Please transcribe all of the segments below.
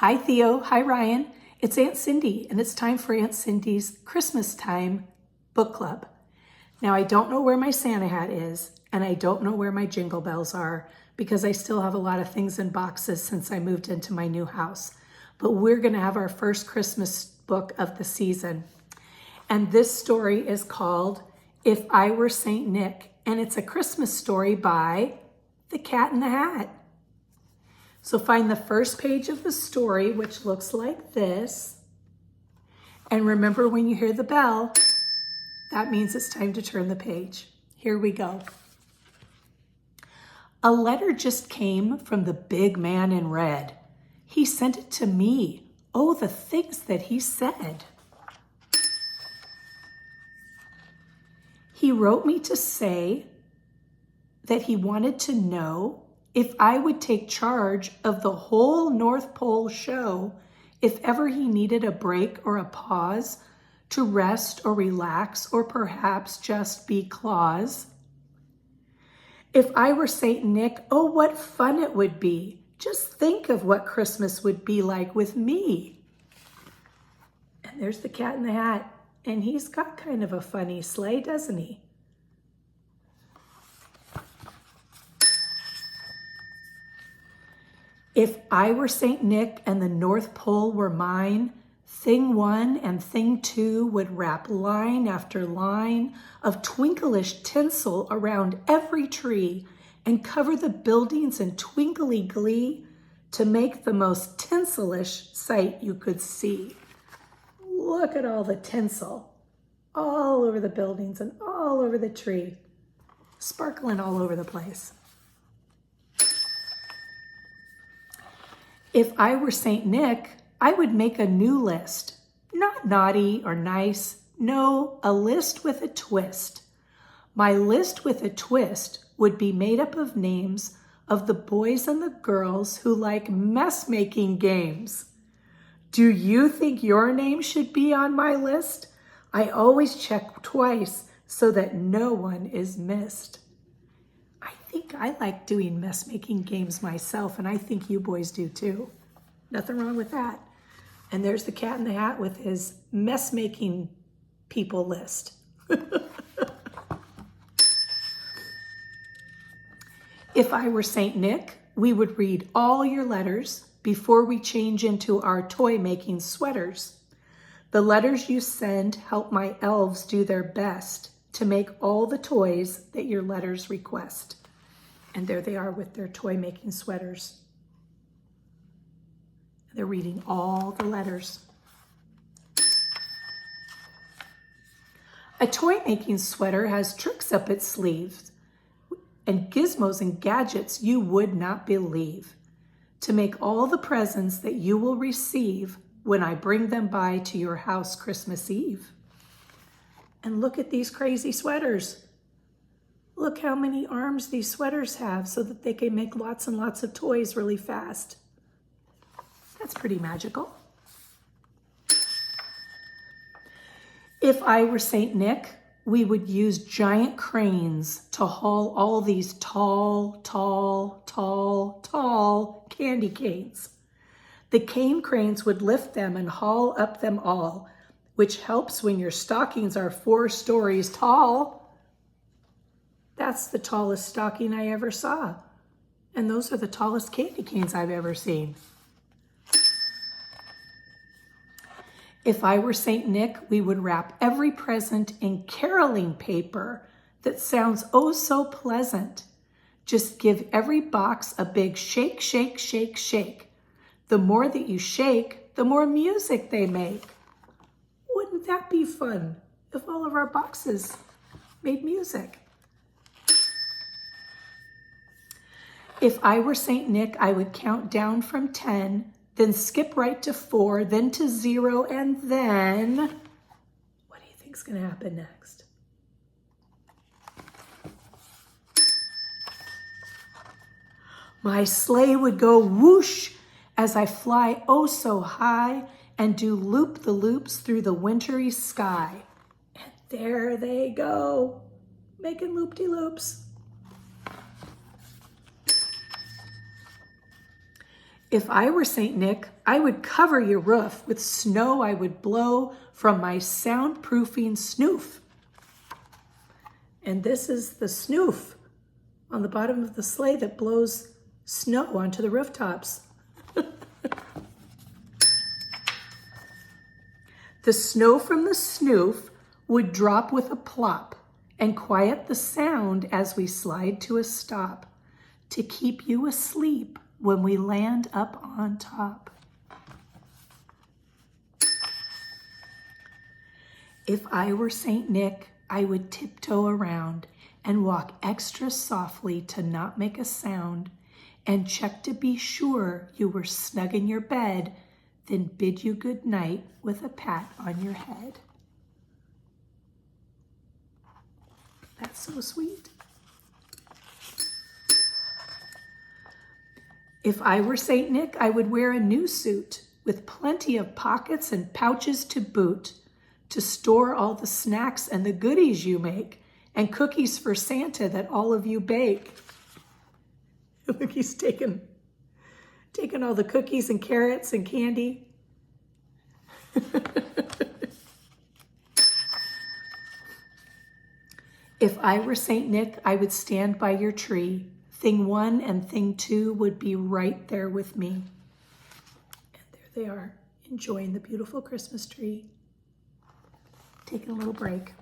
Hi, Theo. Hi, Ryan. It's Aunt Cindy, and it's time for Aunt Cindy's Christmas Time Book Club. Now, I don't know where my Santa hat is, and I don't know where my jingle bells are because I still have a lot of things in boxes since I moved into my new house. But we're going to have our first Christmas book of the season. And this story is called If I Were Saint Nick, and it's a Christmas story by The Cat in the Hat. So find the first page of the story, which looks like this. And remember, when you hear the bell, that means it's time to turn the page. Here we go. A letter just came from the big man in red. He sent it to me. Oh, the things that he said. He wrote me to say that he wanted to know if I would take charge of the whole North Pole show if ever he needed a break or a pause to rest or relax or perhaps just be Claus. If I were Saint Nick, oh, what fun it would be. Just think of what Christmas would be like with me. And there's the Cat in the Hat, and he's got kind of a funny sleigh, doesn't he? If I were Saint Nick and the North Pole were mine, Thing 1 and Thing 2 would wrap line after line of twinklish tinsel around every tree and cover the buildings in twinkly glee to make the most tinselish sight you could see. Look at all the tinsel all over the buildings and all over the tree, sparkling all over the place. If I were Saint Nick, I would make a new list. Not naughty or nice. No, a list with a twist. My list with a twist would be made up of names of the boys and the girls who like mess-making games. Do you think your name should be on my list? I always check twice so that no one is missed. I think I like doing mess-making games myself, and I think you boys do too. Nothing wrong with that. And there's the Cat in the Hat with his mess-making people list. If I were Saint Nick, we would read all your letters before we change into our toy-making sweaters. The letters you send help my elves do their best to make all the toys that your letters request. And there they are with their toy-making sweaters. They're reading all the letters. A toy-making sweater has tricks up its sleeves and gizmos and gadgets you would not believe to make all the presents that you will receive when I bring them by to your house Christmas Eve. And look at these crazy sweaters. Look how many arms these sweaters have so that they can make lots and lots of toys really fast. That's pretty magical. If I were Saint Nick, we would use giant cranes to haul all these tall candy canes. The cane cranes would lift them and haul up them all, which helps when your stockings are 4 stories tall. That's the tallest stocking I ever saw. And those are the tallest candy canes I've ever seen. If I were Saint Nick, we would wrap every present in caroling paper that sounds oh so pleasant. Just give every box a big shake, shake, shake, shake. The more that you shake, the more music they make. Wouldn't that be fun if all of our boxes made music? If I were Saint Nick, I would count down from 10, then skip right to 4, then to 0, and then, what do you think's gonna happen next? My sleigh would go whoosh as I fly oh so high and do loop-the-loops through the wintry sky. And there they go, making loop-de-loops. If I were Saint Nick, I would cover your roof with snow I would blow from my soundproofing snoof. And this is the snoof on the bottom of the sleigh that blows snow onto the rooftops. The snow from the snoof would drop with a plop and quiet the sound as we slide to a stop to keep you asleep when we land up on top. If I were Saint Nick, I would tiptoe around and walk extra softly to not make a sound and check to be sure you were snug in your bed, then bid you good night with a pat on your head. That's so sweet. If I were Saint Nick, I would wear a new suit with plenty of pockets and pouches to boot to store all the snacks and the goodies you make and cookies for Santa that all of you bake. Look, he's taking all the cookies and carrots and candy. If I were Saint Nick, I would stand by your tree. Thing 1 and thing 2 would be right there with me. And there they are, enjoying the beautiful Christmas tree. Taking a little break.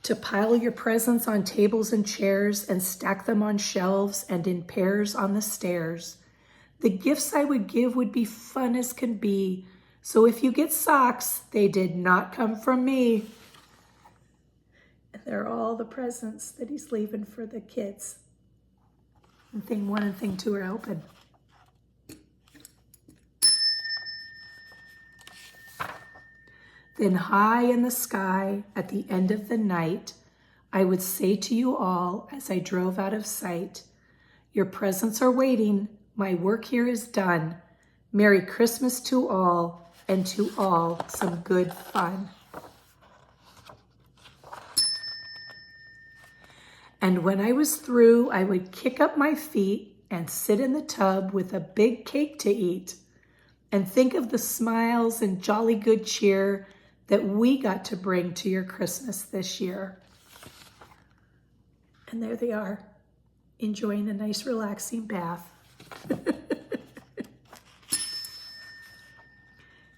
To pile your presents on tables and chairs and stack them on shelves and in pairs on the stairs. The gifts I would give would be fun as can be. So if you get socks, they did not come from me. And they're all the presents that he's leaving for the kids. And thing 1 and thing 2 are open. Then high in the sky, at the end of the night, I would say to you all as I drove out of sight, your presents are waiting, my work here is done. Merry Christmas to all, and to all some good fun. And when I was through, I would kick up my feet and sit in the tub with a big cake to eat and think of the smiles and jolly good cheer that we got to bring to your Christmas this year. And there they are, enjoying a nice relaxing bath.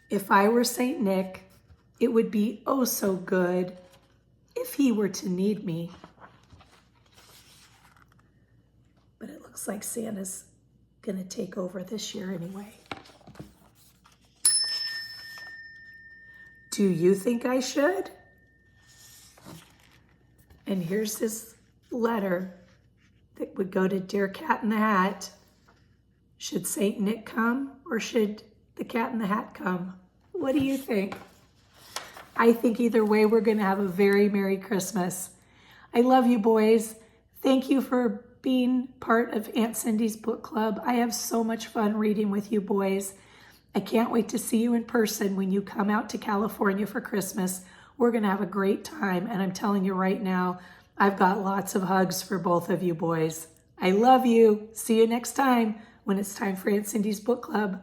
If I were Saint Nick, it would be oh so good if he were to need me. But it looks like Santa's gonna take over this year anyway. Do you think I should? And here's his letter that would go to Dear Cat in the Hat. Should Saint Nick come or should the Cat in the Hat come? What do you think? I think either way, we're going to have a very Merry Christmas. I love you, boys. Thank you for being part of Aunt Cindy's book club. I have so much fun reading with you, boys. I can't wait to see you in person when you come out to California for Christmas. We're going to have a great time. And I'm telling you right now, I've got lots of hugs for both of you boys. I love you. See you next time when it's time for Aunt Cindy's book club.